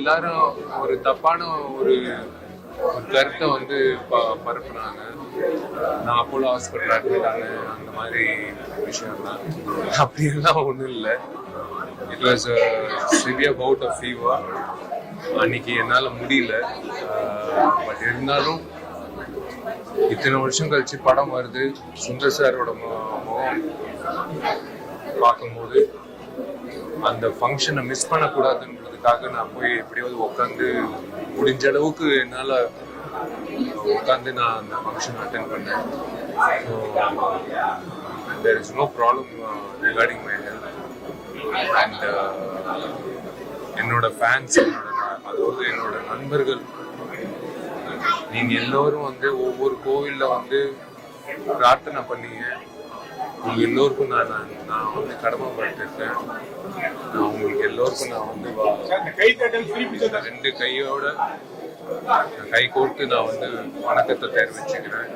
எல்லாரும் ஒரு தப்பான ஒரு கருத்தை வந்து பரப்புனாங்க. நான் அப்போலோ ஹாஸ்பிட்டல் அட்மிட் ஆனேன், அந்த மாதிரி விஷயம் தான். அப்படியெல்லாம் ஒன்றும் இல்லை. It was severe bout of fever. அன்னைக்கு என்னால் முடியல. பட் இருந்தாலும் இத்தனை வருஷம் கழிச்சு படம் வருது, சுந்தர் சாரோட முகம் பார்க்கும்போது அந்த ஃபங்க்ஷனை மிஸ் பண்ணக்கூடாதுன்றதுக்காக நான் போய் எப்படியாவது உட்காந்து முடிஞ்ச அளவுக்கு என்னால் உட்காந்து நான் அந்த ஃபங்க்ஷன் அட்டென்ட் பண்ணேன். So there is no problem regarding my health. And என்னோட ஃபேன்ஸ், அதாவது என்னோட நண்பர்கள், நீங்க எல்லோரும் வந்து ஒவ்வொரு கோவில்ல வந்து பிரார்த்தனை பண்ணீங்க. உங்க எல்லோருக்கும் நான் வந்து கடமைப்பட்டிருக்கேன். நான் உங்களுக்கு எல்லோருக்கும் நான் வந்து 2 கையோட கை கோர்த்து நான் வந்து வணக்கத்தை தெரிவிச்சுக்கிறேன்.